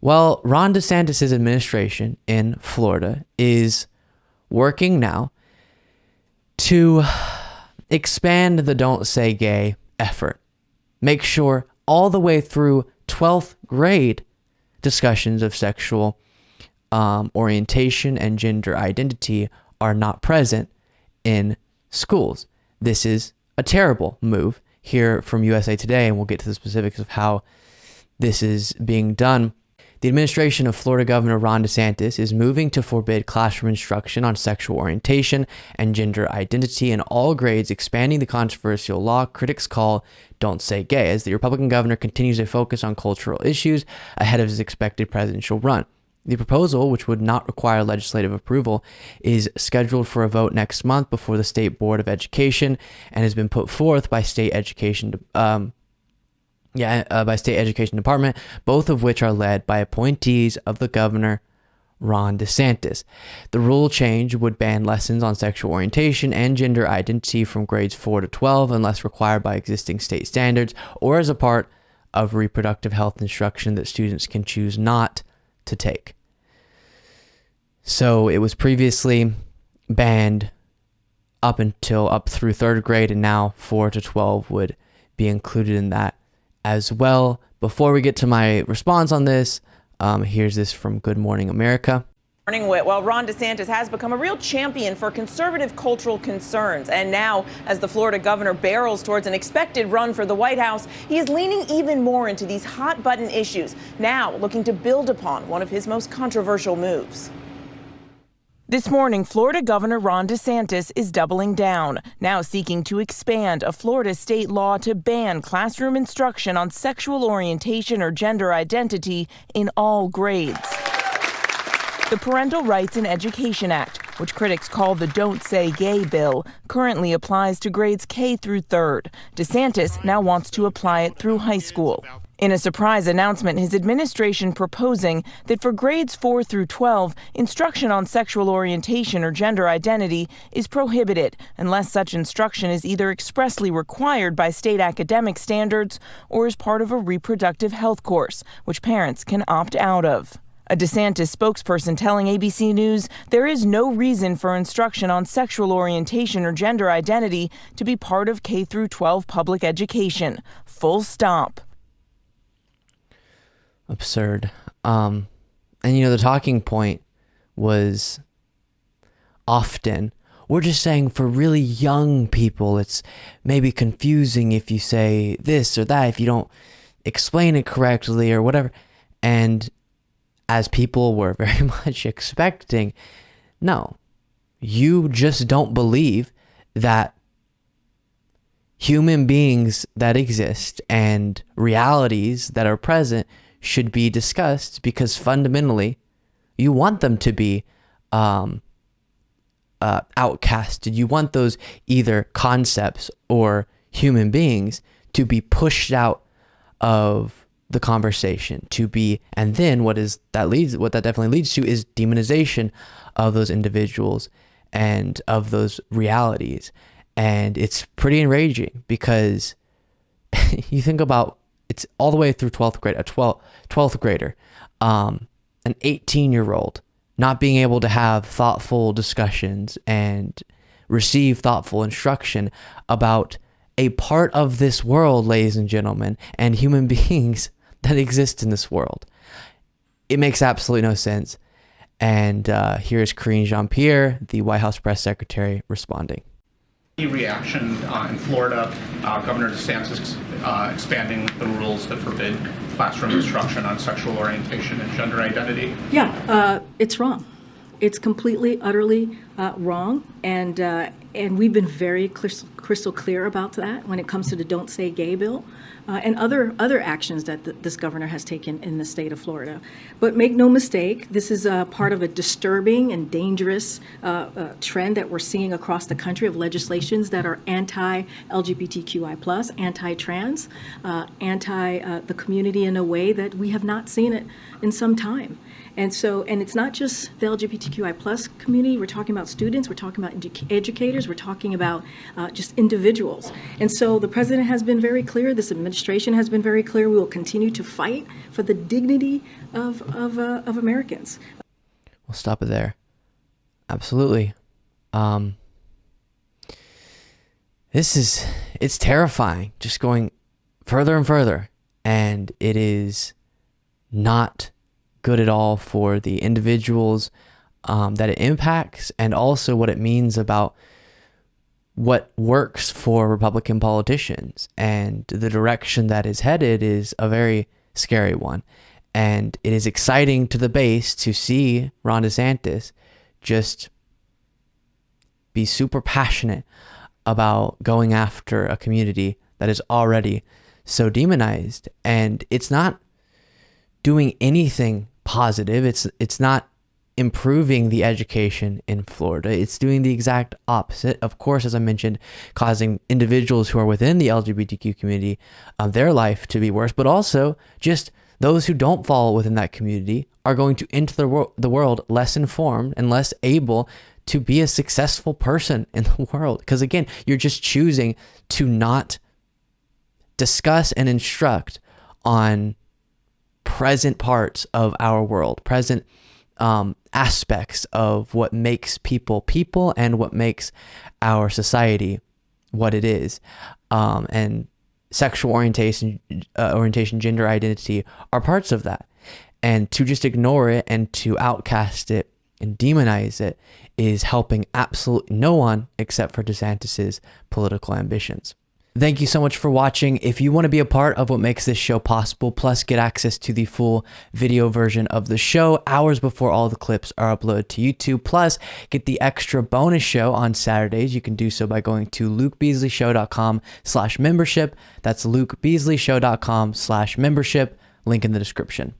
Well, Ron DeSantis' administration in Florida is working now to expand the Don't Say Gay effort. Make sure all the way through 12th grade discussions of sexual orientation and gender identity are not present in schools. This is a terrible move. Here from USA Today, and we'll get to the specifics of how this is being done. The administration of Florida Governor Ron DeSantis is moving to forbid classroom instruction on sexual orientation and gender identity in all grades, expanding the controversial law critics call Don't Say Gay, as the Republican governor continues to focus on cultural issues ahead of his expected presidential run. The proposal, which would not require legislative approval, is scheduled for a vote next month before the State Board of Education and has been put forth by State Education Department, both of which are led by appointees of the governor, Ron DeSantis. The rule change would ban lessons on sexual orientation and gender identity from grades 4 to 12 unless required by existing state standards or as a part of reproductive health instruction that students can choose not to take. So it was previously banned up through 3rd grade, and now 4 to 12 would be included in that as well. Before we get to my response on this, here's this from Good Morning America. Morning, Whit. Well, Ron DeSantis has become a real champion for conservative cultural concerns. And now, as the Florida governor barrels towards an expected run for the White House, he is leaning even more into these hot button issues, now looking to build upon one of his most controversial moves. This morning, Florida Governor Ron DeSantis is doubling down, now seeking to expand a Florida state law to ban classroom instruction on sexual orientation or gender identity in all grades. The Parental Rights and Education Act, which critics call the Don't Say Gay bill, currently applies to grades K through 3rd. DeSantis now wants to apply it through high school. In a surprise announcement, his administration proposing that for grades 4 through 12, instruction on sexual orientation or gender identity is prohibited unless such instruction is either expressly required by state academic standards or is part of a reproductive health course, which parents can opt out of. A DeSantis spokesperson telling ABC News there is no reason for instruction on sexual orientation or gender identity to be part of K through 12 public education. Full stop. Absurd. And the talking point was often, we're just saying for really young people, it's maybe confusing if you say this or that, if you don't explain it correctly or whatever. And as people were very much expecting, no, you just don't believe that human beings that exist and realities that are present should be discussed, because fundamentally you want them to be outcasted. You want those either concepts or human beings to be pushed out of the conversation, and then what that definitely leads to is demonization of those individuals and of those realities. And it's pretty enraging because you think about, it's all the way through 12th grade, a 12th grader, an 18-year-old not being able to have thoughtful discussions and receive thoughtful instruction about a part of this world, ladies and gentlemen, and human beings that exist in this world. It makes absolutely no sense. And here's Karine Jean-Pierre, the White House press secretary, responding. Reaction in Florida, Governor DeSantis expanding the rules that forbid classroom instruction on sexual orientation and gender identity. Yeah, it's wrong. It's completely, utterly wrong, and we've been very crystal clear about that when it comes to the Don't Say Gay bill and other actions that this governor has taken in the state of Florida. But make no mistake, this is part of a disturbing and dangerous trend that we're seeing across the country of legislations that are anti-LGBTQI+, anti-trans, anti the community in a way that we have not seen it in some time. And it's not just the LGBTQI+ community. We're talking about about students, we're talking about educators, we're talking about just individuals. And so the president has been very clear, this administration has been very clear, we will continue to fight for the dignity of Americans. We'll stop it there. Absolutely. It's terrifying, just going further and further, and it is not good at all for the individuals that it impacts, and also what it means about what works for Republican politicians. And the direction that is headed is a very scary one. And it is exciting to the base to see Ron DeSantis just be super passionate about going after a community that is already so demonized. And it's not doing anything positive. It's not improving the education in Florida. It's doing the exact opposite. Of course, as I mentioned, causing individuals who are within the LGBTQ community, their life to be worse, but also just those who don't fall within that community are going to enter the world less informed and less able to be a successful person in the world. Because again, you're just choosing to not discuss and instruct on present parts of our world, present aspects of what makes people people and what makes our society what it is. And sexual orientation, gender identity are parts of that. And to just ignore it and to outcast it and demonize it is helping absolutely no one except for DeSantis's political ambitions. Thank you so much for watching. If you want to be a part of what makes this show possible, plus get access to the full video version of the show hours before all the clips are uploaded to YouTube, plus get the extra bonus show on Saturdays, you can do so by going to lukebeasleyshow.com/membership. That's lukebeasleyshow.com/membership. Link in the description.